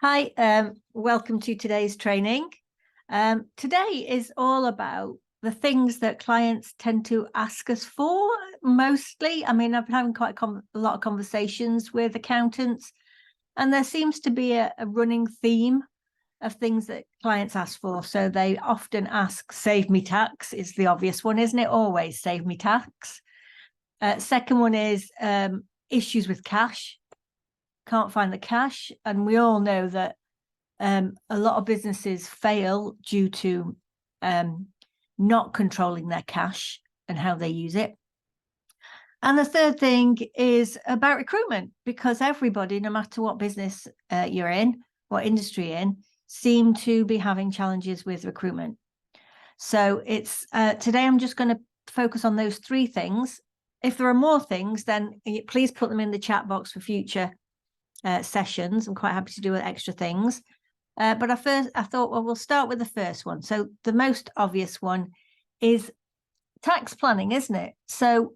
Hi, welcome to today's training. Today is all about the things that clients tend to ask us for mostly. I mean, I've been having quite a lot of conversations with accountants, and there seems to be a running theme of things that clients ask for. So they often ask, save me tax is the obvious one, isn't it? Always save me tax. Second one is issues with cash. Can't find the cash. And we all know that a lot of businesses fail due to not controlling their cash and how they use it. And the third thing is about recruitment, because everybody, no matter what business you're in, what industry you're in, seem to be having challenges with recruitment. So it's today I'm just going to focus on those three things. If there are more things, then please put them in the chat box for future sessions. I'm quite happy to do extra things. But I thought, well, we'll start with the first one. So the most obvious one is tax planning, isn't it? So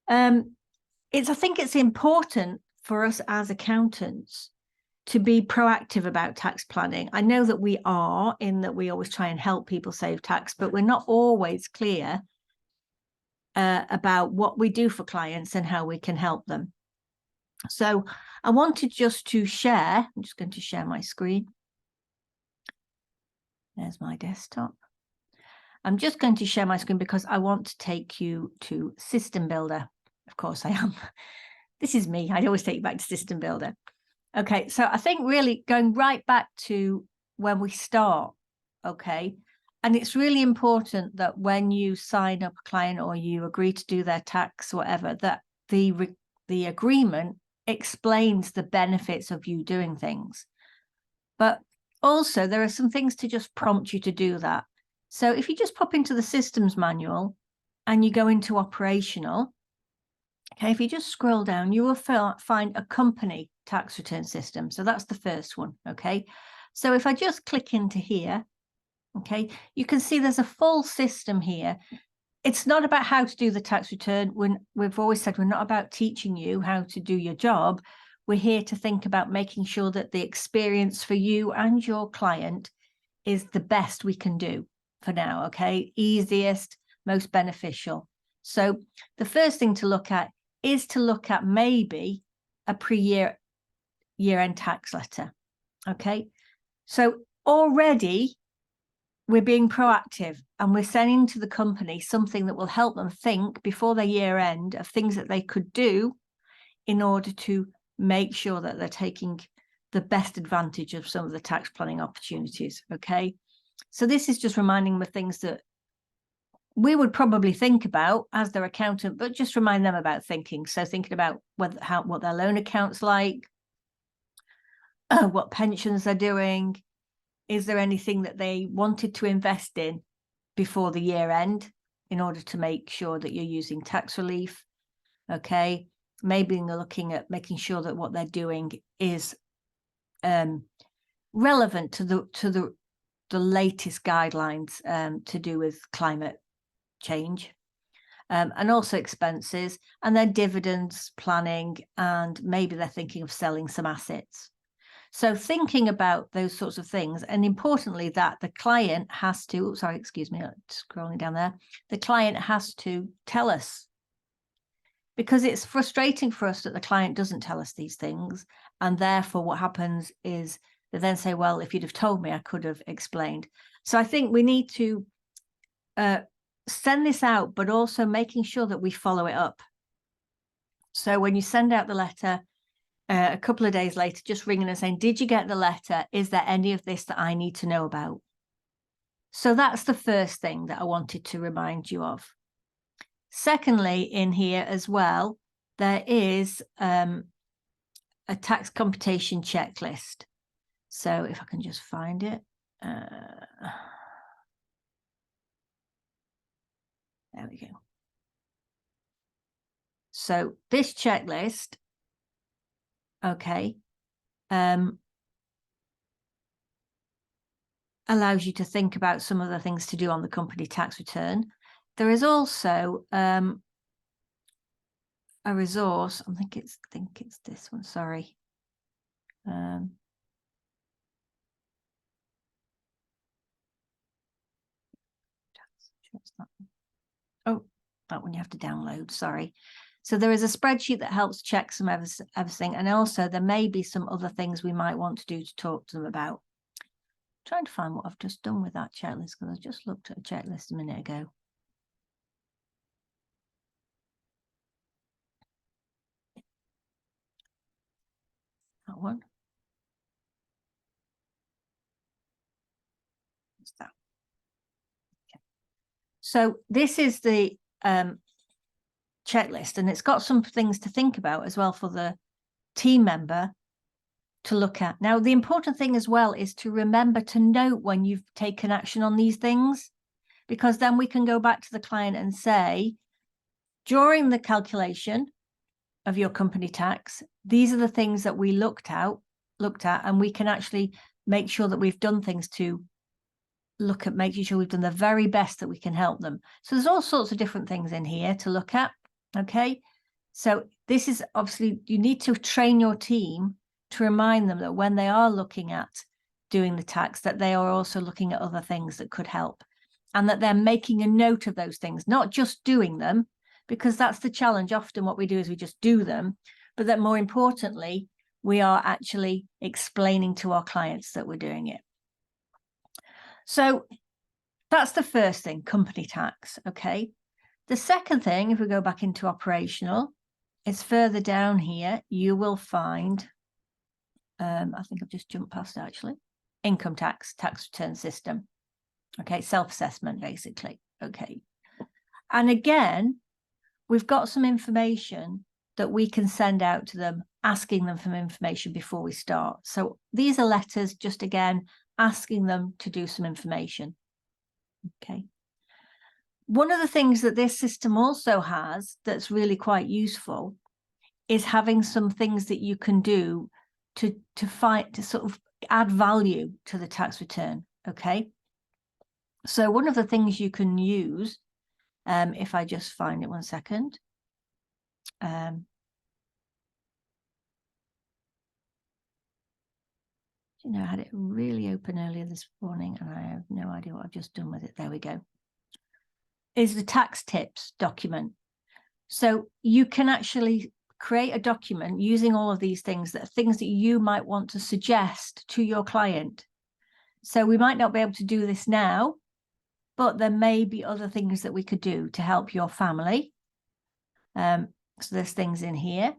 I think it's important for us as accountants to be proactive about tax planning. I know that we are, in that we always try and help people save tax, but we're not always clear about what we do for clients and how we can help them. So I wanted just to share, I'm just going to share my screen. There's my desktop. I'm just going to share my screen because I want to take you to System Builder. Of course I am. This is me. I always take you back to System Builder. Okay, so I think really going right back to when we start, okay, and it's really important that when you sign up a client or you agree to do their tax, whatever, that the agreement explains the benefits of you doing things. But also there are some things to just prompt you to do that. So if you just pop into the systems manual and you go into operational, okay, if you just scroll down, you will find a company tax return system. So that's the first one, okay? So if I just click into here, okay, you can see there's a full system here. It's not about how to do the tax return. We've always said we're not about teaching you how to do your job. We're here to think about making sure that the experience for you and your client is the best we can do for now, okay? Easiest, most beneficial. So the first thing to look at is to look at maybe a year-end tax letter, okay? So already we're being proactive and we're sending to the company something that will help them think before their year end of things that they could do in order to make sure that they're taking the best advantage of some of the tax planning opportunities, okay? So this is just reminding them of things that we would probably think about as their accountant, but just remind them about thinking. So thinking about what their loan account's like, what pensions they're doing, is there anything that they wanted to invest in before the year end in order to make sure that you're using tax relief, okay? Maybe they're looking at making sure that what they're doing is relevant to the latest guidelines to do with climate change, and also expenses, and then dividends planning, and maybe they're thinking of selling some assets. So thinking about those sorts of things, and importantly that the client has to, sorry, excuse me, scrolling down there, the client has to tell us, because it's frustrating for us that the client doesn't tell us these things. And therefore what happens is they then say, well, if you'd have told me, I could have explained. So I think we need to send this out, but also making sure that we follow it up. So when you send out the letter, a couple of days later, just ringing and saying, did you get the letter? Is there any of this that I need to know about? So that's the first thing that I wanted to remind you of. Secondly, in here as well, there is a tax computation checklist. So if I can just find it. There we go. So this checklist, okay, allows you to think about some of the things to do on the company tax return. There is also a resource. I think it's this one. Sorry. Oh, that one you have to download, sorry. So there is a spreadsheet that helps check some everything. And also there may be some other things we might want to do to talk to them about. I'm trying to find what I've just done with that checklist, because I just looked at a checklist a minute ago. That one. What's that? Okay. So this is the checklist, and it's got some things to think about as well for the team member to look at. Now, the important thing as well is to remember to note when you've taken action on these things, because then we can go back to the client and say, during the calculation of your company tax, these are the things that we looked at, and we can actually make sure that we've done things to look at making sure we've done the very best that we can help them. So there's all sorts of different things in here to look at. Okay, so this is obviously, you need to train your team to remind them that when they are looking at doing the tax, that they are also looking at other things that could help, and that they're making a note of those things, not just doing them, because that's the challenge. Often what we do is we just do them, but that more importantly, we are actually explaining to our clients that we're doing it. So that's the first thing, company tax. Okay. The second thing, if we go back into operational, is further down here, you will find, I think I've just jumped past actually, income tax return system. Okay, self-assessment basically. Okay. And again, we've got some information that we can send out to them, asking them for information before we start. So these are letters, just again, asking them to do some information. Okay. One of the things that this system also has that's really quite useful is having some things that you can do to sort of add value to the tax return. Okay. So one of the things you can use, if I just find it 1 second. You know, I had it really open earlier this morning and I have no idea what I've just done with it. There we go. Is the tax tips document. So you can actually create a document using all of these things that you might want to suggest to your client. So we might not be able to do this now, but there may be other things that we could do to help your family. So there's things in here.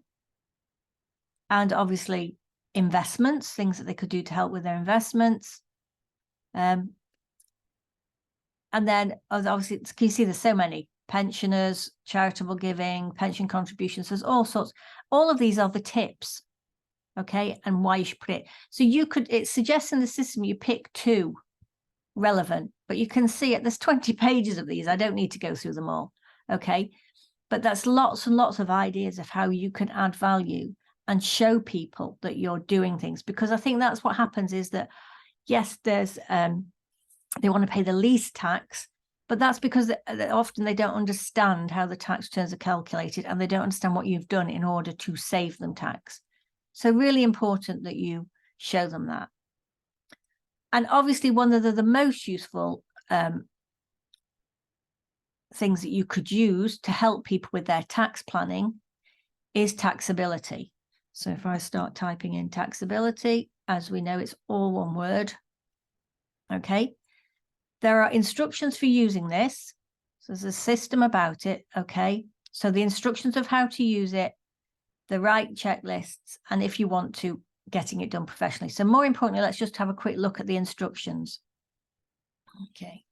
And obviously investments, things that they could do to help with their investments. And then obviously, can you see there's so many pensioners, charitable giving, pension contributions. There's all sorts. All of these are the tips. Okay. And why you should put it. So you could, it suggests in the system, you pick 2 relevant, but you can see it. There's 20 pages of these. I don't need to go through them all. Okay. But that's lots and lots of ideas of how you can add value and show people that you're doing things, because I think that's what happens is that, yes, there's, they want to pay the least tax, but that's because often they don't understand how the tax returns are calculated and they don't understand what you've done in order to save them tax. So really important that you show them that. And obviously one of the most useful things that you could use to help people with their tax planning is taxability. So if I start typing in taxability, as we know, it's all one word. Okay. There are instructions for using this. So there's a system about it. Okay. So the instructions of how to use it, the right checklists, and if you want to, getting it done professionally. So more importantly, let's just have a quick look at the instructions. Okay.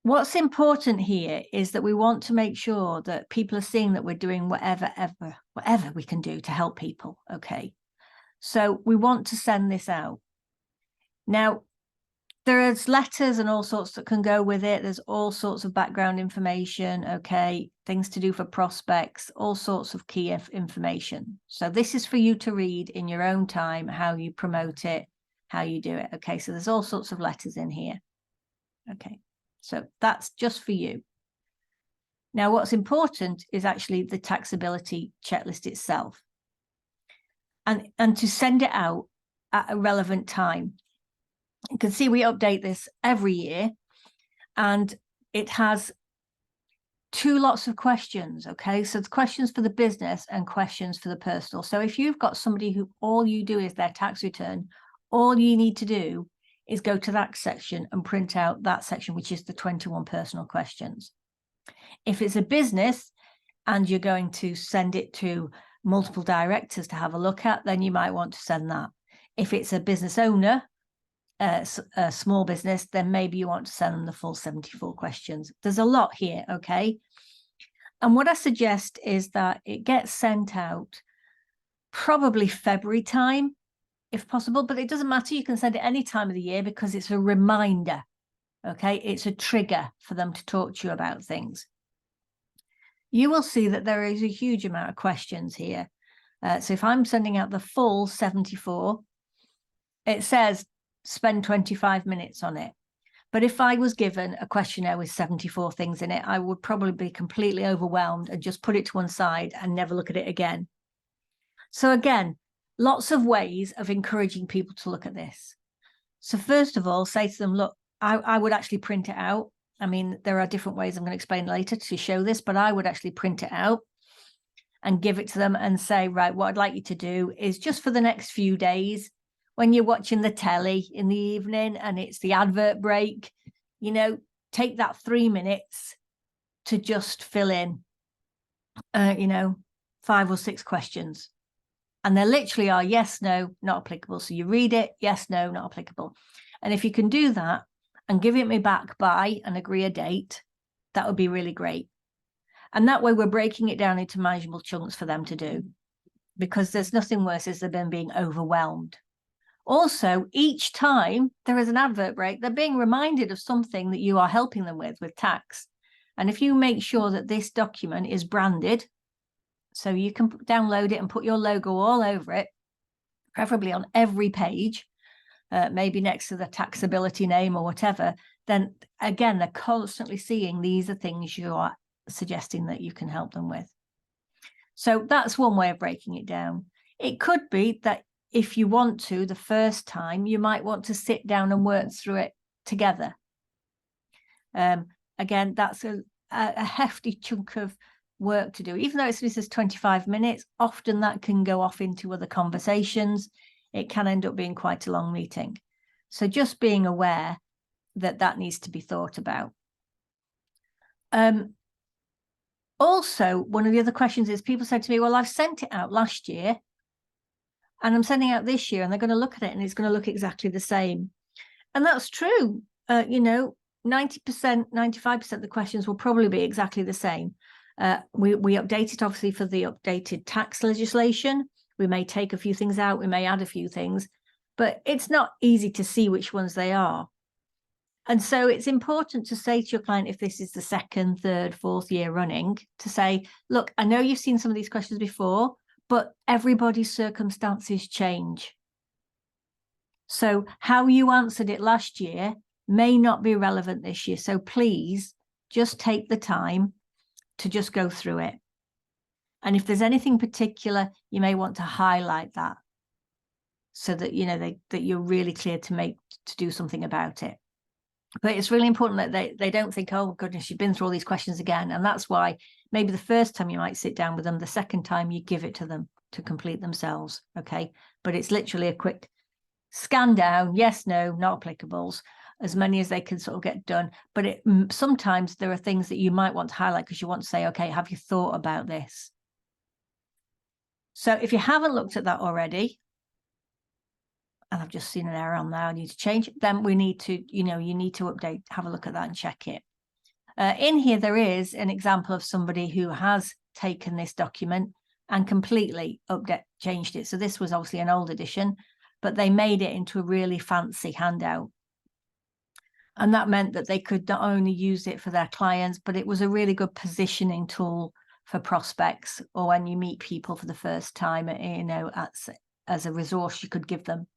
What's important here is that we want to make sure that people are seeing that we're doing whatever we can do to help people. Okay. So we want to send this out. Now, there's letters and all sorts that can go with it. There's all sorts of background information. Okay. Things to do for prospects, all sorts of key information. So this is for you to read in your own time, how you promote it, how you do it. Okay. So there's all sorts of letters in here. Okay. So that's just for you. Now, what's important is actually the taxability checklist itself. And to send it out at a relevant time. You can see we update this every year, and it has 2 lots of questions. Okay, so it's questions for the business and questions for the personal. So if you've got somebody who all you do is their tax return, all you need to do is go to that section and print out that section, which is the 21 personal questions. If it's a business and you're going to send it to multiple directors to have a look at, then you might want to send that. If it's a business owner, a small business, then maybe you want to send them the full 74 questions. There's a lot here, okay? And what I suggest is that it gets sent out probably February time, if possible, but it doesn't matter. You can send it any time of the year because it's a reminder, okay? It's a trigger for them to talk to you about things. You will see that there is a huge amount of questions here. So if I'm sending out the full 74, it says spend 25 minutes on it. But if I was given a questionnaire with 74 things in it, I would probably be completely overwhelmed and just put it to one side and never look at it again. So again, lots of ways of encouraging people to look at this. So first of all, say to them, look, I would actually print it out. I mean, there are different ways I'm going to explain later to show this, but I would actually print it out and give it to them and say, right, what I'd like you to do is just for the next few days, when you're watching the telly in the evening and it's the advert break, you know, take that 3 minutes to just fill in, you know, 5 or 6 questions. And there literally are yes, no, not applicable. So you read it, yes, no, not applicable. And if you can do that and give it me back by and agree a date, that would be really great. And that way we're breaking it down into manageable chunks for them to do, because there's nothing worse than them being overwhelmed. Also, each time there is an advert break, they're being reminded of something that you are helping them with tax. And if you make sure that this document is branded, so you can download it and put your logo all over it, preferably on every page, maybe next to the taxability name or whatever, then again, they're constantly seeing these are things you are suggesting that you can help them with. So that's one way of breaking it down. It could be that if you want to, the first time, you might want to sit down and work through it together. Again, that's a hefty chunk of work to do. Even though this is 25 minutes, often that can go off into other conversations. It can end up being quite a long meeting. So just being aware that that needs to be thought about. Also, one of the other questions is people said to me, well, I've sent it out last year and I'm sending out this year, and they're going to look at it and it's going to look exactly the same. And that's true. You know, 90%, 95% of the questions will probably be exactly the same. We update it obviously for the updated tax legislation. We may take a few things out, we may add a few things, but it's not easy to see which ones they are. And so it's important to say to your client, if this is the 2nd, 3rd, 4th year running, to say, look, I know you've seen some of these questions before, but everybody's circumstances change. So how you answered it last year may not be relevant this year. So please just take the time to just go through it. And if there's anything particular, you may want to highlight that so that, you know, that you're really clear to do something about it. But it's really important that they don't think, oh, goodness, you've been through all these questions again. And that's why maybe the first time you might sit down with them, the second time you give it to them to complete themselves. Okay. But it's literally a quick scan down. Yes, no, not applicables, as many as they can sort of get done. But sometimes there are things that you might want to highlight because you want to say, okay, have you thought about this? So if you haven't looked at that already, and I've just seen an error on there, I need to change it, then we need to, you know, you need to update, have a look at that and check it. In here, there is an example of somebody who has taken this document and completely changed it. So this was obviously an old edition, but they made it into a really fancy handout. And that meant that they could not only use it for their clients, but it was a really good positioning tool for prospects or when you meet people for the first time, you know, as a resource you could give them.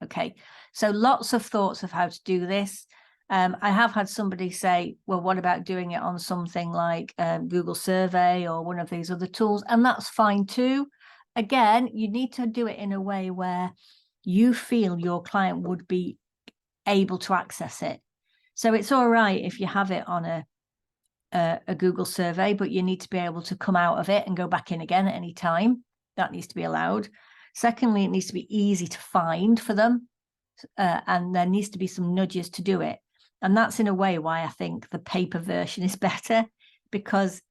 Okay, so lots of thoughts of how to do this. I have had somebody say, well, what about doing it on something like Google Survey or one of these other tools? And that's fine too. Again, you need to do it in a way where you feel your client would be able to access it. So it's all right if you have it on a Google survey, but you need to be able to come out of it and go back in again at any time. That needs to be allowed. Secondly, it needs to be easy to find for them. And there needs to be some nudges to do it. And that's in a way why I think the paper version is better, because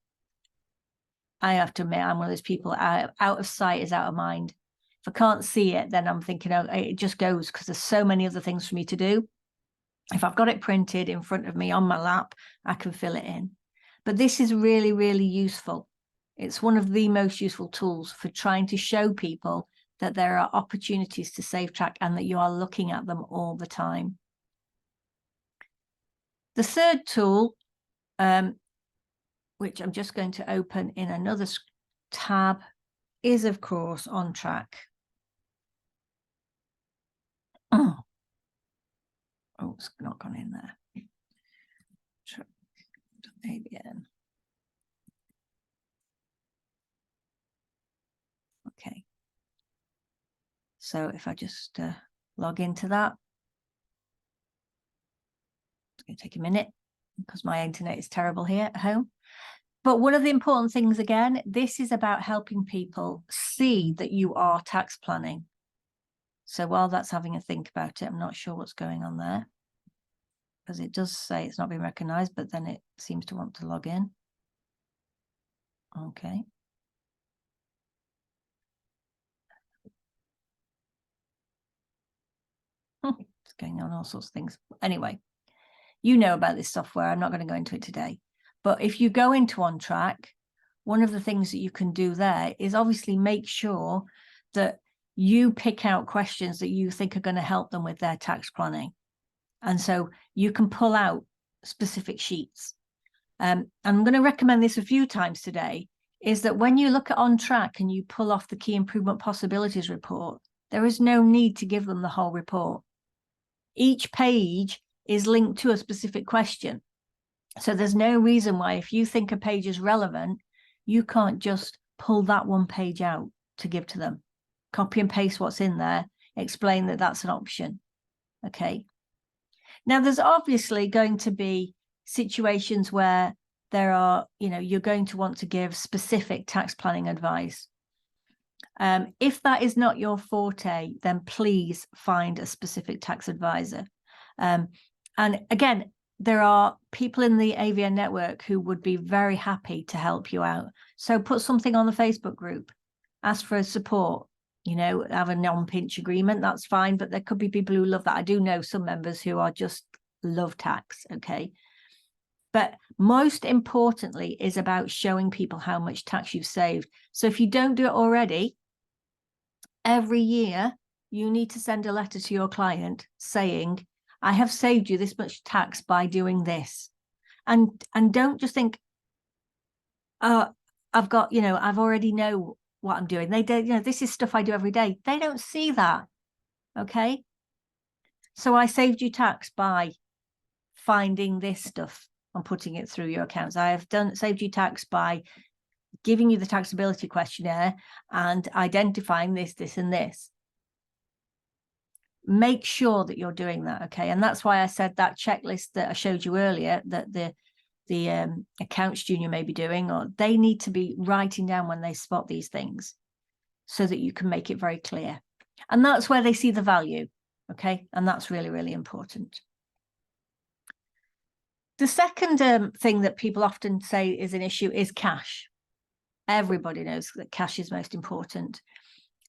I have to admit, I'm one of those people, out of sight is out of mind. If I can't see it, then I'm thinking, oh, it just goes, because there's so many other things for me to do. If I've got it printed in front of me on my lap, I can fill it in. But this is really, really useful. It's one of the most useful tools for trying to show people that there are opportunities to save track and that you are looking at them all the time. The third tool, which I'm just going to open in another tab, is, of course, On Track. Oh, it's not gone in there. ABN. Okay. So if I just log into that, it's going to take a minute because my internet is terrible here at home. But one of the important things, again, this is about helping people see that you are tax planning. So while that's having a think about it, I'm not sure what's going on there, because it does say it's not been recognized, but then it seems to want to log in. Okay. It's going on all sorts of things. Anyway, you know about this software. I'm not going to go into it today. But if you go into On Track, one of the things that you can do there is obviously make sure that you pick out questions that you think are going to help them with their tax planning. And so you can pull out specific sheets. And I'm going to recommend this a few times today, is that when you look at On Track and you pull off the Key Improvement Possibilities report, there is no need to give them the whole report. Each page is linked to a specific question. So there's no reason why, if you think a page is relevant, you can't just pull that one page out to give to them. Copy and paste what's in there, explain that that's an option. Okay. Now, there's obviously going to be situations where there are, you're going to want to give specific tax planning advice. If that is not your forte, then please find a specific tax advisor. And again, there are people in the AVN network who would be very happy to help you out. So put something on the Facebook group, ask for support, have a non-pinch agreement, that's fine. But there could be people who love that. I do know some members who are just love tax, okay? But most importantly is about showing people how much tax you've saved. So if you don't do it already, every year you need to send a letter to your client saying, I have saved you this much tax by doing this. And don't just think, I've got, I've already know what I'm doing. They don't, this is stuff I do every day. They don't see that. Okay. So I saved you tax by finding this stuff and putting it through your accounts. I have saved you tax by giving you the taxability questionnaire and identifying this, this, and this. Make sure that you're doing that, okay? And that's why I said that checklist that I showed you earlier, that the accounts junior may be doing, or they need to be writing down when they spot these things so that you can make it very clear. And that's where they see the value, okay? And that's really, really important. The second thing that people often say is an issue is cash. Everybody knows that cash is most important.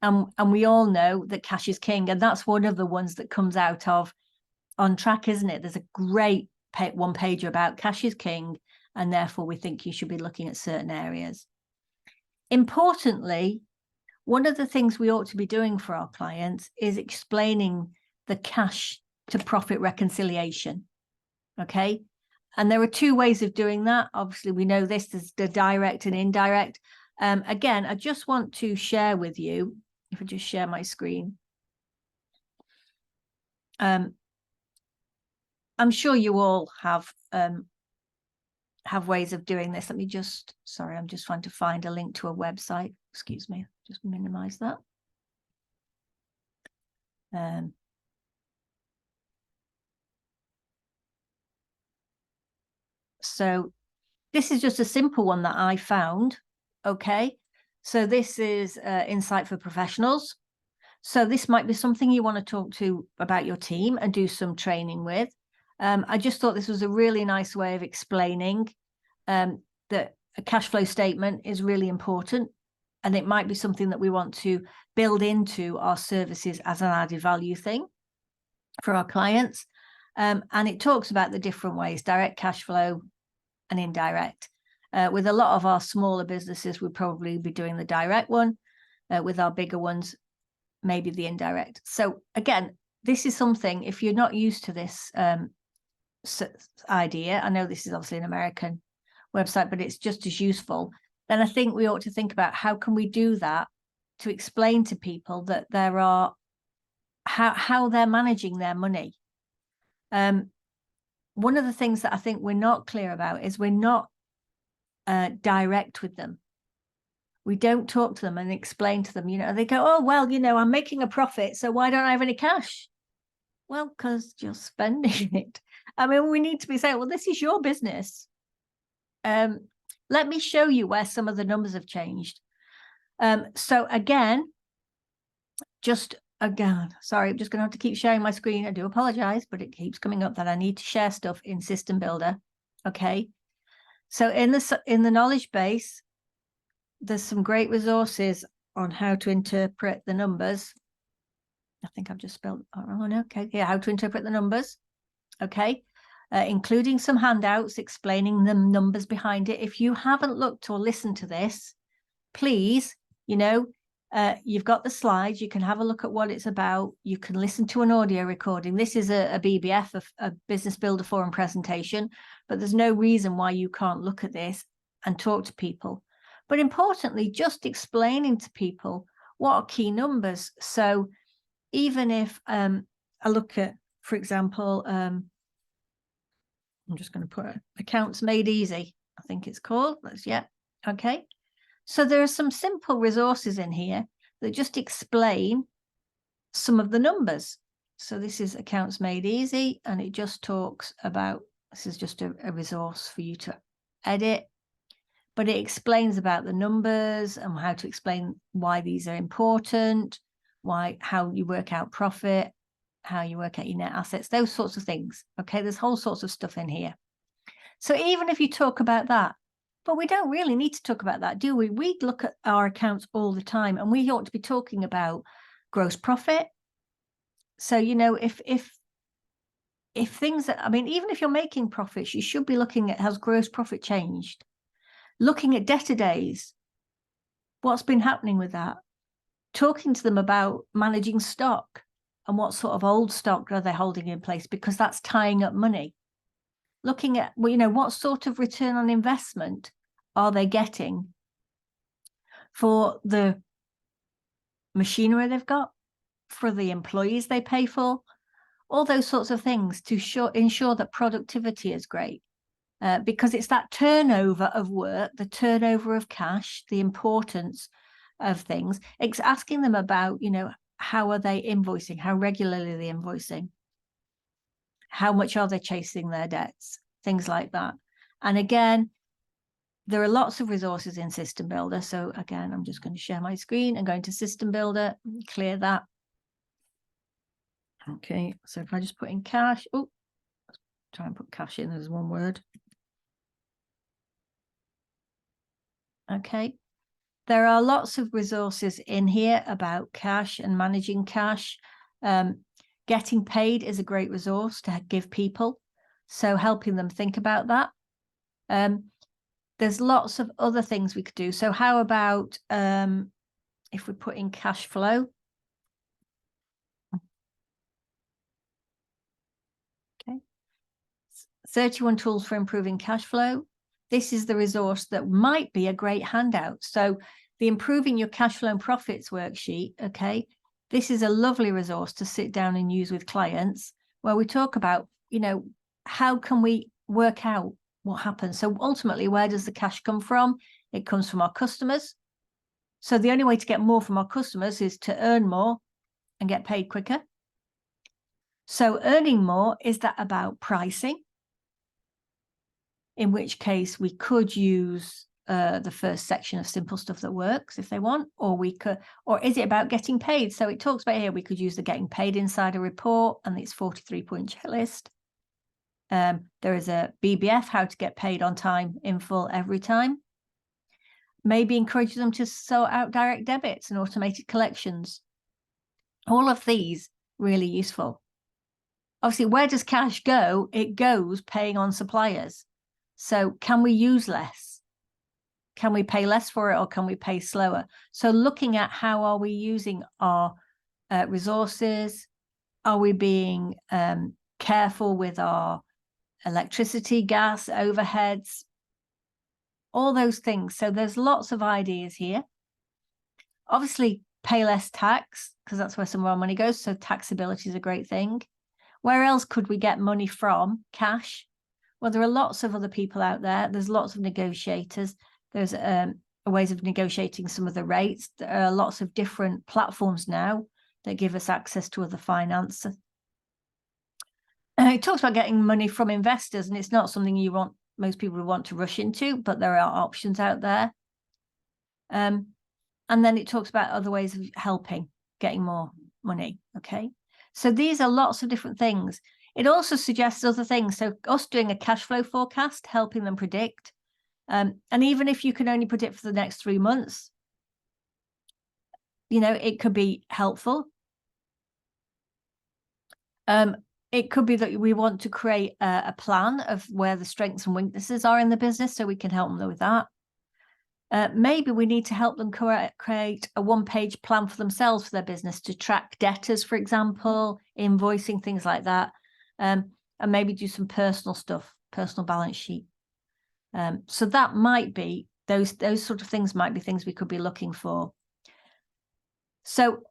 And we all know that cash is king. And that's one of the ones that comes out of On Track, isn't it? There's a great one pager about cash is king, and therefore we think you should be looking at certain areas. Importantly, one of the things we ought to be doing for our clients is explaining the cash to profit reconciliation. Okay. And there are two ways of doing that. Obviously, we know this, there's the direct and indirect. Again, I just want to share with you, if I just share my screen. I'm sure you all have ways of doing this. Let me just, sorry, I'm just trying to find a link to a website. Excuse me, just minimize that. So this is just a simple one that I found. Okay. So this is Insight for Professionals. So this might be something you want to talk to about your team and do some training with. I just thought this was a really nice way of explaining that a cash flow statement is really important, and it might be something that we want to build into our services as an added value thing for our clients. And it talks about the different ways, direct cash flow and indirect. With a lot of our smaller businesses, we'd probably be doing the direct one. With our bigger ones, maybe the indirect. So again, this is something, if you're not used to this idea, I know this is obviously an American website, but it's just as useful, then I think we ought to think about how can we do that to explain to people that there are how they're managing their money. One of the things that I think we're not clear about is we're not direct with them. We don't talk to them and explain to them, they go, oh, well, I'm making a profit, so why don't I have any cash? Well, because you're spending it. I mean, we need to be saying, well, this is your business. Let me show you where some of the numbers have changed. So again, sorry, I'm just going to have to keep sharing my screen. I do apologize, but it keeps coming up that I need to share stuff in System Builder. Okay. So in the knowledge base, there's some great resources on how to interpret the numbers. I think I've just spelled it wrong. Okay. Yeah. How to interpret the numbers. Okay. Including some handouts explaining the numbers behind it. If you haven't looked or listened to this, please, you've got the slides. You can have a look at what it's about. You can listen to an audio recording. This is a BBF, a Business Builder Forum presentation, but there's no reason why you can't look at this and talk to people. But importantly, just explaining to people what are key numbers. So even if I look at, for example, I'm just going to put accounts made easy, I think it's called. Okay. So there are some simple resources in here that just explain some of the numbers. So this is accounts made easy, and it just talks about, this is just a resource for you to edit, but it explains about the numbers and how to explain why these are important, how you work out profit, how you work out your net assets, those sorts of things. Okay, there's whole sorts of stuff in here. So even if you talk about that, but we don't really need to talk about that, do we? We look at our accounts all the time, and we ought to be talking about gross profit. So, if things, even if you're making profits, you should be looking at, has gross profit changed? Looking at debtor days, what's been happening with that? Talking to them about managing stock and what sort of old stock are they holding in place, because that's tying up money. Looking at, what sort of return on investment are they getting for the machinery they've got, for the employees they pay for, all those sorts of things to ensure that productivity is great. Because it's that turnover of work, the turnover of cash, the importance of things. It's asking them about, how are they invoicing? How regularly are they invoicing? How much are they chasing their debts? Things like that. And again, there are lots of resources in System Builder. So again, I'm just going to share my screen and go into System Builder, clear that. Okay, so if I just put in cash, try and put cash in as one word. Okay, there are lots of resources in here about cash and managing cash. Getting paid is a great resource to give people, so helping them think about that. There's lots of other things we could do. So how about if we put in cash flow? Okay, 31 tools for improving cash flow. This is the resource that might be a great handout. So the improving your cash flow and profits worksheet, okay, this is a lovely resource to sit down and use with clients, where we talk about, how can we work out what happens? So ultimately, where does the cash come from? It comes from our customers. So the only way to get more from our customers is to earn more and get paid quicker. So earning more, is that about pricing? in which case we could use the first section of Simple Stuff That Works if they want, or we could, or is it about getting paid? So it talks about here, we could use the Getting Paid Insider report and its 43-point checklist. There is a BBF, how to get paid on time, in full, every time. Maybe encourage them to sort out direct debits and automated collections. All of these really useful. Obviously, where does cash go? It goes paying on suppliers. So can we use less? Can we pay less for it, or can we pay slower? So looking at how are we using our resources? Are we being careful with our electricity, gas, overheads, all those things? So there's lots of ideas here. Obviously, pay less tax, because that's where some of our money goes. So taxability is a great thing. Where else could we get money from? Cash. Well, there are lots of other people out there. There's lots of negotiators. There's ways of negotiating some of the rates. There are lots of different platforms now that give us access to other finance. It talks about getting money from investors, and it's not something most people would want to rush into, but there are options out there. And then it talks about other ways of helping, getting more money. Okay. So these are lots of different things. It also suggests other things. So us doing a cash flow forecast, helping them predict. And even if you can only predict for the next 3 months, it could be helpful. It could be that we want to create a plan of where the strengths and weaknesses are in the business, so we can help them with that. Maybe we need to help them create a one-page plan for themselves for their business to track debtors, for example, invoicing, things like that, and maybe do some personal stuff, personal balance sheet. So that might be, those sort of things might be things we could be looking for. So,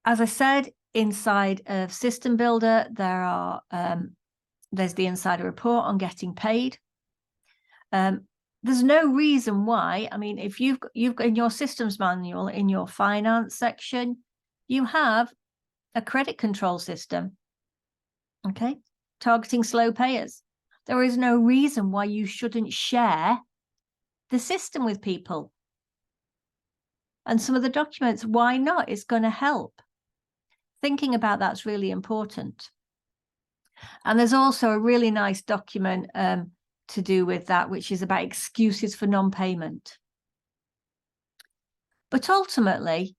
as I said, inside of System Builder, there's the insider report on getting paid. There's no reason why. I mean, if you've got in your systems manual, in your finance section, you have a credit control system. Okay, targeting slow payers. There is no reason why you shouldn't share the system with people. And some of the documents, why not? It's going to help. Thinking about that's really important. And there's also a really nice document to do with that, which is about excuses for non-payment. But ultimately,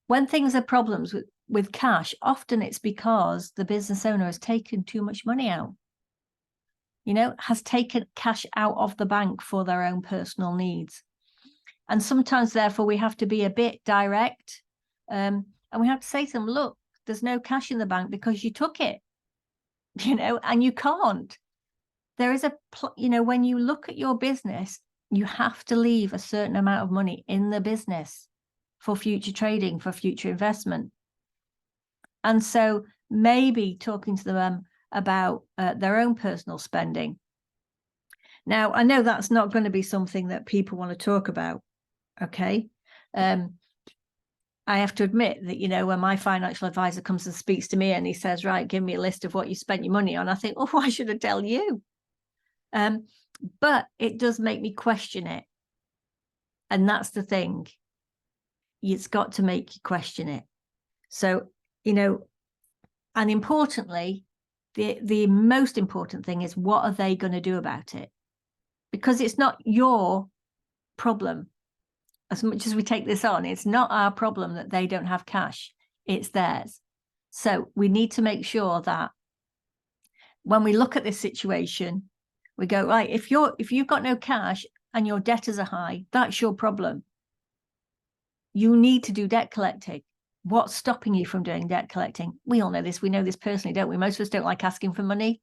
when things are problems with cash, often it's because the business owner has taken too much money out. Has taken cash out of the bank for their own personal needs. And sometimes, therefore, we have to be a bit direct. And we have to say to them, look, there's no cash in the bank because you took it, and you can't. There is when you look at your business, you have to leave a certain amount of money in the business for future trading, for future investment. And so maybe talking to them about their own personal spending. Now, I know that's not going to be something that people want to talk about. Okay. I have to admit that, when my financial advisor comes and speaks to me and he says, right, give me a list of what you spent your money on, I think, oh, why should I tell you? But it does make me question it. And that's the thing. It's got to make you question it. So, and importantly, the most important thing is, what are they going to do about it? Because it's not your problem. As much as we take this on, it's not our problem that they don't have cash. It's theirs. So we need to make sure that when we look at this situation, we go, right, if you've got no cash and your debtors are high, that's your problem. You need to do debt collecting. What's stopping you from doing debt collecting? We all know this. We know this personally, don't we? Most of us don't like asking for money.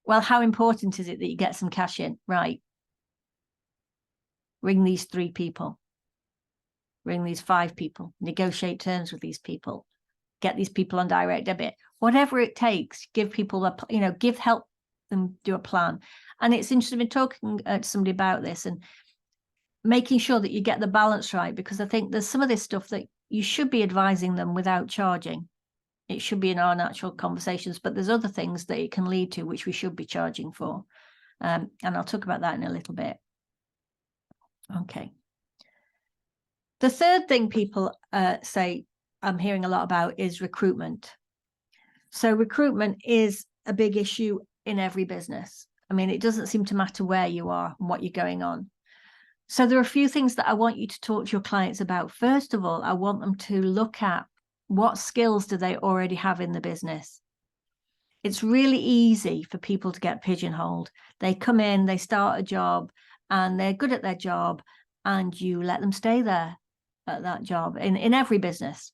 Well, how important is it that you get some cash in? Right. Ring these 3 people. Ring these 5 people. Negotiate terms with these people. Get these people on direct debit. Whatever it takes, give people help them do a plan. And it's interesting in talking to somebody about this and making sure that you get the balance right, because I think there's some of this stuff that you should be advising them without charging. It should be in our natural conversations, but there's other things that it can lead to which we should be charging for. And I'll talk about that in a little bit. Okay. The third thing people say I'm hearing a lot about is recruitment. So recruitment is a big issue in every business. I mean, it doesn't seem to matter where you are and what you're going on. So there are a few things that I want you to talk to your clients about. First of all, I want them to look at what skills do they already have in the business. It's really easy for people to get pigeonholed. They come in, they start a job, and they're good at their job, and you let them stay there at that job in every business.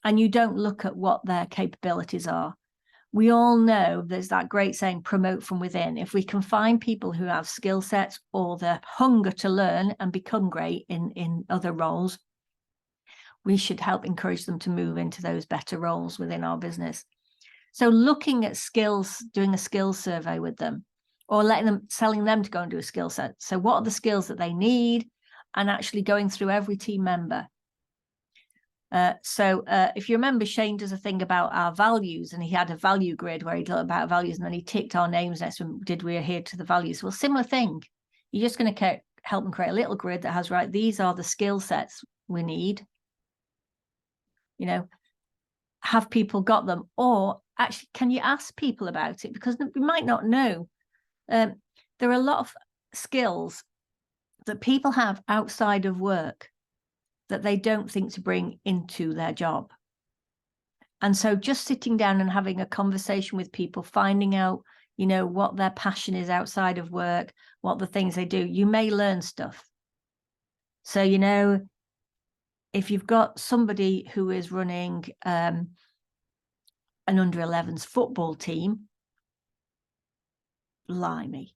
And you don't look at what their capabilities are. We all know there's that great saying, promote from within. If we can find people who have skill sets or the hunger to learn and become great in other roles, we should help encourage them to move into those better roles within our business. So looking at skills, doing a skills survey with them, or selling them to go and do a skill set. So what are the skills that they need, and actually going through every team member. So if you remember, Shane does a thing about our values, and he had a value grid where he talked about values, and then he ticked our names next to them. Did we adhere to the values? Well, similar thing. You're just going to help them create a little grid that has, right, these are the skill sets we need. Have people got them? Or actually, can you ask people about it? Because we might not know. There are a lot of skills that people have outside of work that they don't think to bring into their job. And so just sitting down and having a conversation with people, finding out, what their passion is outside of work, what the things they do, you may learn stuff. So, if you've got somebody who is running an under-11s football team, blimey,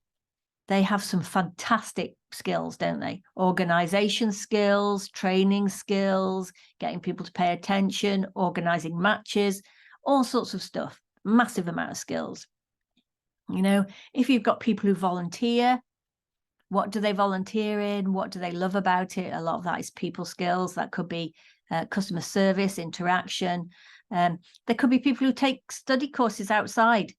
they have some fantastic skills, don't they? Organization skills, training skills, getting people to pay attention, organizing matches, all sorts of stuff, massive amount of skills. If you've got people who volunteer, what do they volunteer in? What do they love about it? A lot of that is people skills. That could be customer service, interaction. There could be people who take study courses outside,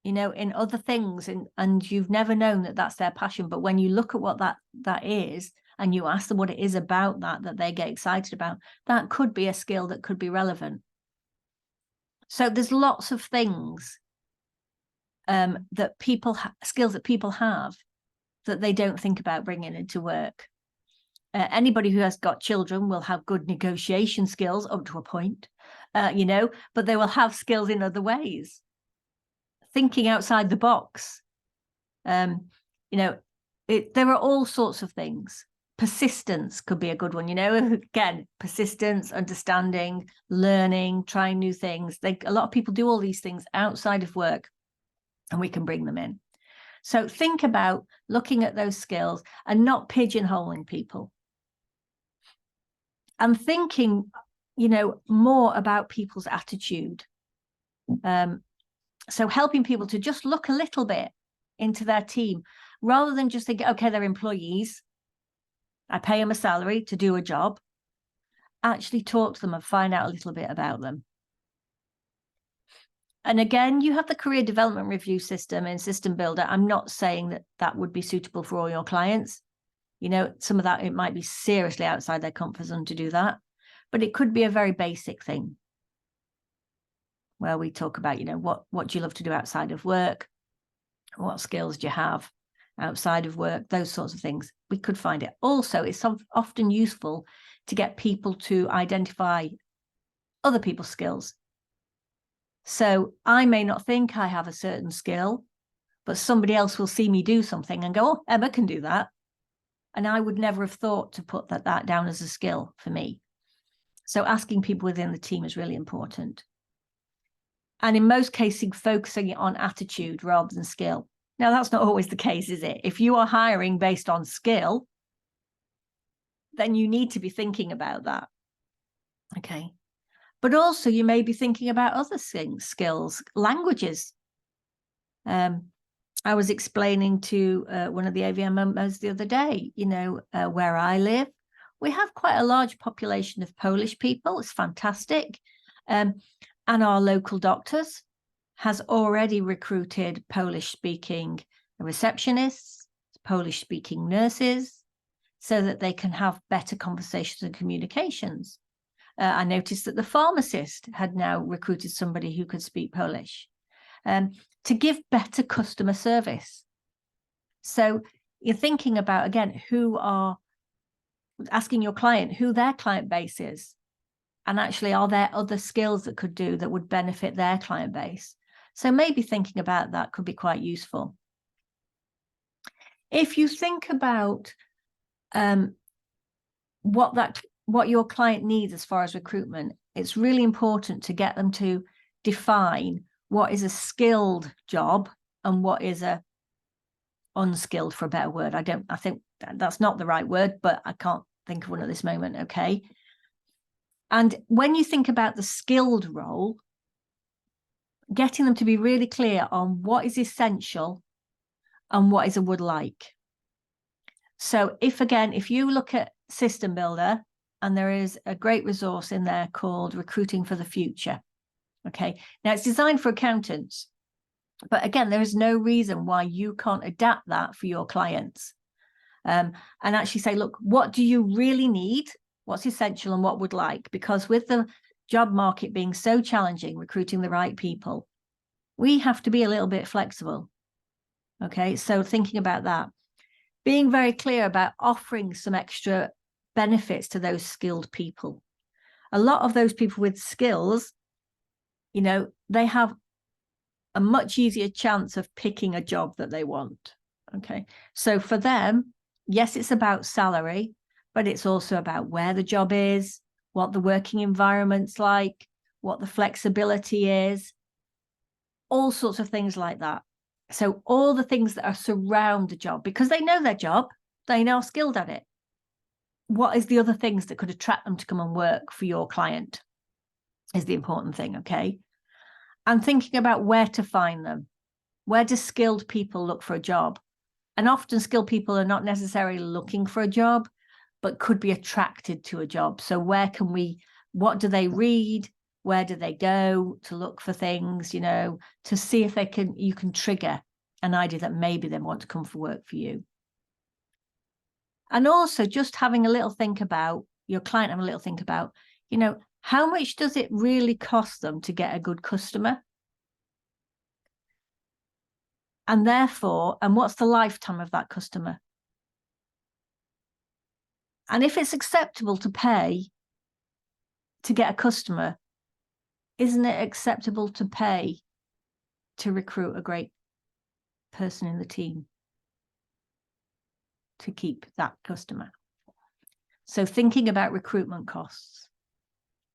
in other things, and you've never known that that's their passion. But when you look at what that is, and you ask them what it is about that they get excited about, that could be a skill that could be relevant. So there's lots of things that skills that people have that they don't think about bringing into work. Anybody who has got children will have good negotiation skills up to a point, but they will have skills in other ways. Thinking outside the box. There are all sorts of things. Persistence could be a good one. Again, persistence, understanding, learning, trying new things. A lot of people do all these things outside of work, and we can bring them in. So think about looking at those skills and not pigeonholing people. And thinking, more about people's attitude. So helping people to just look a little bit into their team, rather than just think, okay, they're employees, I pay them a salary to do a job. Actually talk to them and find out a little bit about them. And again, you have the career development review system in System Builder. I'm not saying that would be suitable for all your clients. Some of that, it might be seriously outside their comfort zone to do that, but it could be a very basic thing where we talk about, what do you love to do outside of work? What skills do you have outside of work? Those sorts of things. We could find it. Also, it's often useful to get people to identify other people's skills. So I may not think I have a certain skill, but somebody else will see me do something and go, oh, Emma can do that. And I would never have thought to put that down as a skill for me. So asking people within the team is really important. And in most cases, focusing on attitude rather than skill. Now, that's not always the case, is it? If you are hiring based on skill, then you need to be thinking about that. Okay. But also you may be thinking about other things, skills, languages. I was explaining to one of the AVM members the other day, where I live, we have quite a large population of Polish people. It's fantastic. And our local doctors has already recruited Polish-speaking receptionists, Polish-speaking nurses, so that they can have better conversations and communications. I noticed that the pharmacist had now recruited somebody who could speak Polish to give better customer service. So you're thinking about, again, asking your client who their client base is. And actually, are there other skills that would benefit their client base? So maybe thinking about that could be quite useful. If you think about what your client needs as far as recruitment, it's really important to get them to define what is a skilled job and what is a unskilled, for a better word. I think that's not the right word, but I can't think of one at this moment. Okay. And when you think about the skilled role, getting them to be really clear on what is essential and what is a would like. So if you look at System Builder, and there is a great resource in there called Recruiting for the Future. Okay. Now it's designed for accountants, but again, there is no reason why you can't adapt that for your clients. And actually say, look, what do you really need? What's essential and what would like? Because with the job market being so challenging, recruiting the right people, we have to be a little bit flexible. Okay, so thinking about that, being very clear about offering some extra benefits to those skilled people. A lot of those people with skills, they have a much easier chance of picking a job that they want. Okay, so for them, yes, it's about salary, but it's also about where the job is, what the working environment's like, what the flexibility is, all sorts of things like that. So all the things that are surround the job, because they know their job, they are skilled at it. What is the other things that could attract them to come and work for your client is the important thing, okay? And thinking about where to find them. Where do skilled people look for a job? And often skilled people are not necessarily looking for a job, but could be attracted to a job. So what do they read? Where do they go to look for things, to see if you can trigger an idea that maybe they want to come for work for you. And also just having a little think about your client, having a little think about, how much does it really cost them to get a good customer? And therefore, what's the lifetime of that customer? And if it's acceptable to pay to get a customer, isn't it acceptable to pay to recruit a great person in the team to keep that customer? So thinking about recruitment costs,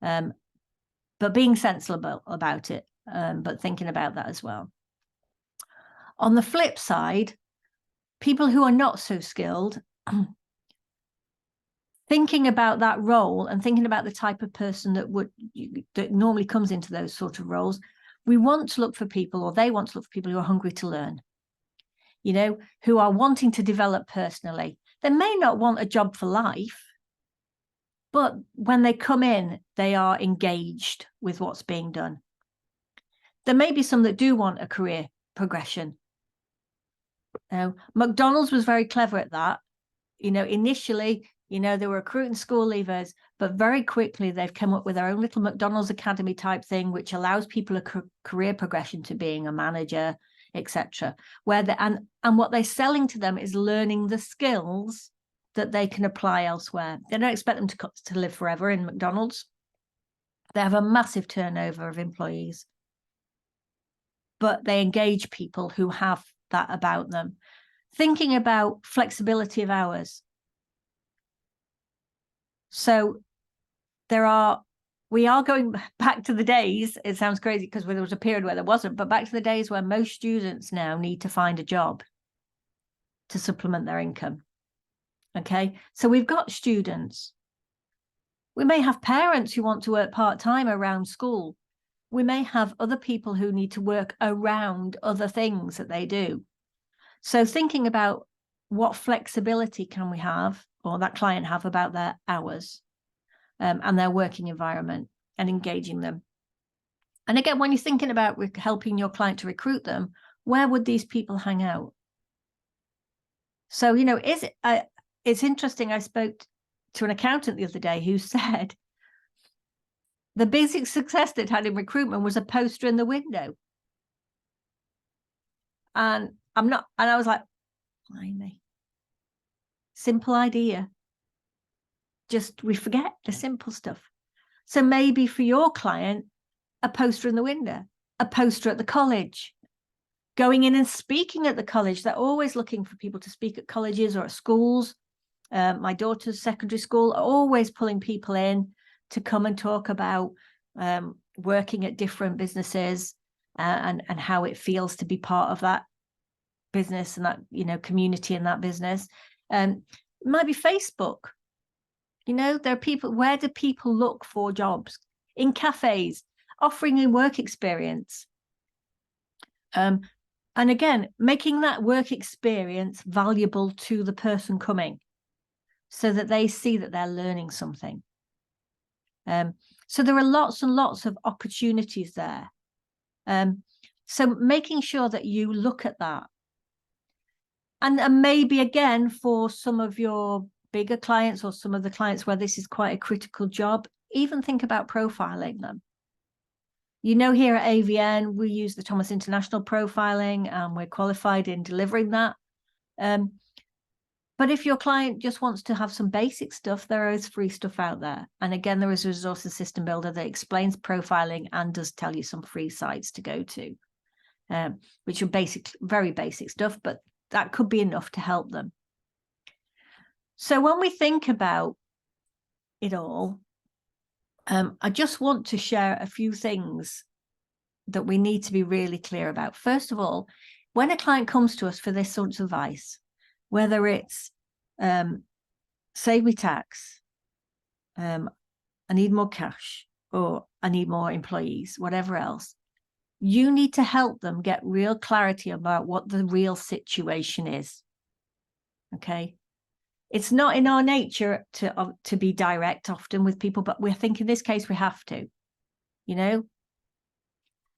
but being sensible about it, but thinking about that as well. On the flip side, people who are not so skilled, thinking about that role and thinking about the type of person that normally comes into those sort of roles, we want to look for people, or they want to look for people who are hungry to learn, who are wanting to develop personally. They may not want a job for life, but when they come in, they are engaged with what's being done. There may be some that do want a career progression. McDonald's was very clever at that. Initially, they were recruiting school leavers, but very quickly they've come up with their own little McDonald's Academy type thing, which allows people a career progression to being a manager, etc. And what they're selling to them is learning the skills that they can apply elsewhere. They don't expect them to live forever in McDonald's. They have a massive turnover of employees, but they engage people who have that about them. Thinking about flexibility of hours. So we are going back to the days, it sounds crazy because there was a period where there wasn't, but back to the days where most students now need to find a job to supplement their income. Okay, so we've got students. We may have parents who want to work part-time around school. We may have other people who need to work around other things that they do. So thinking about what flexibility can we have, or that client have, about their hours and their working environment, and engaging them. And again, when you're thinking about helping your client to recruit them, where would these people hang out? So, you know, it's interesting. I spoke to an accountant the other day who said the basic success they'd had in recruitment was a poster in the window. And I was like, blimey. Simple idea. Just we forget the simple stuff. So maybe for your client, a poster in the window, a poster at the college, going in and speaking at the college. They're always looking for people to speak at colleges or at schools. My daughter's secondary school are always pulling people in to come and talk about working at different businesses and how it feels to be part of that business and that, you know, community in that business. It might be Facebook. You know, there are people, where do people look for jobs? In cafes, offering a work experience. And again, making that work experience valuable to the person coming so that they see that they're learning something. So there are lots and lots of opportunities there. So making sure that you look at that. And maybe, again, for some of your bigger clients or some of the clients where this is quite a critical job, even think about profiling them. You know, here at AVN, we use the Thomas International profiling and we're qualified in delivering that. But if your client just wants to have some basic stuff, there is free stuff out there. And again, there is a resources system builder that explains profiling and does tell you some free sites to go to, which are basic, very basic stuff, but that could be enough to help them. So when we think about it all, I just want to share a few things that we need to be really clear about. First of all, when a client comes to us for this sort of advice, whether it's save me tax, I need more cash, or I need more employees, whatever else, you need to help them get real clarity about what the real situation is. Okay. It's not in our nature to be direct often with people, but we think in this case we have to, you know.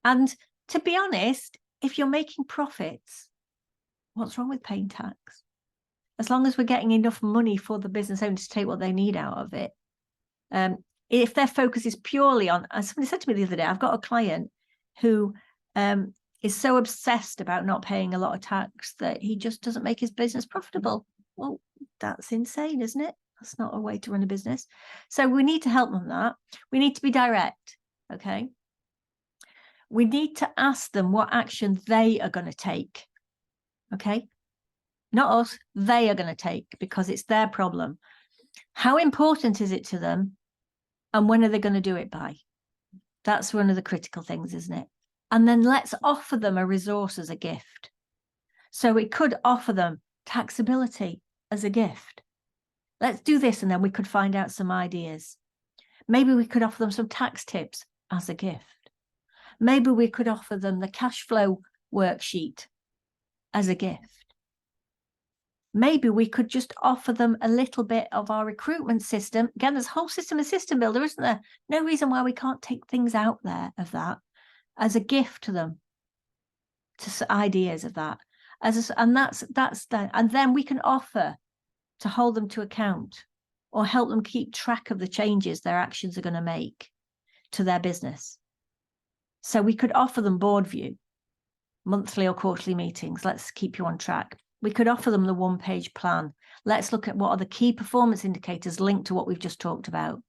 And to be honest, if you're making profits, what's wrong with paying tax? As long as we're getting enough money for the business owner to take what they need out of it. If their focus is purely on, as somebody said to me the other day, I've got a client who is so obsessed about not paying a lot of tax that he just doesn't make his business profitable. Well, that's insane, isn't it? That's not a way to run a business. So we need to help them that. We need to be direct, okay? We need to ask them what action they are going to take, okay? Not us, they are going to take, because it's their problem. How important is it to them? And when are they going to do it by? That's one of the critical things, isn't it? And then let's offer them a resource as a gift. So we could offer them taxability as a gift. Let's do this, and then we could find out some ideas. Maybe we could offer them some tax tips as a gift. Maybe we could offer them the cash flow worksheet as a gift. Maybe we could just offer them a little bit of our recruitment system. Again, there's a whole system of system builder, isn't there? No reason why we can't take things out there of that as a gift to them, to ideas of that. And that's that. And then we can offer to hold them to account or help them keep track of the changes their actions are going to make to their business. So we could offer them board view, monthly or quarterly meetings. Let's keep you on track. We could offer them the one-page plan. Let's look at what are the key performance indicators linked to what we've just talked about.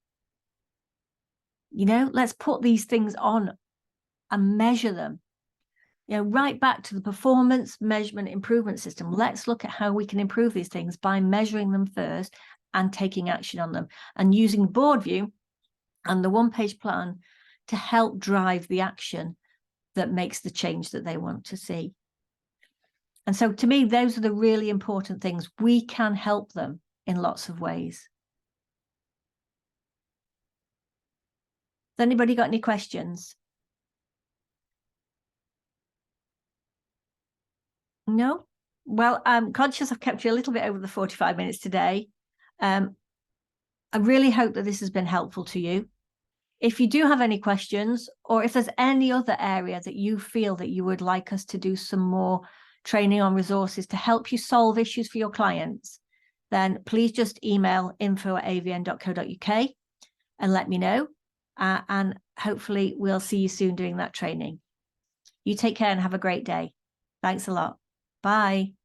You know, let's put these things on and measure them. You know, right back to the performance measurement improvement system. Let's look at how we can improve these things by measuring them first and taking action on them, and using board view and the one-page plan to help drive the action that makes the change that they want to see. And so to me, those are the really important things. We can help them in lots of ways. Has anybody got any questions? No? Well, I'm conscious I've kept you a little bit over the 45 minutes today. I really hope that this has been helpful to you. If you do have any questions, or if there's any other area that you feel that you would like us to do some more training on resources to help you solve issues for your clients, then please just email info@avn.co.uk and let me know. And hopefully we'll see you soon doing that training. You take care and have a great day. Thanks a lot. Bye.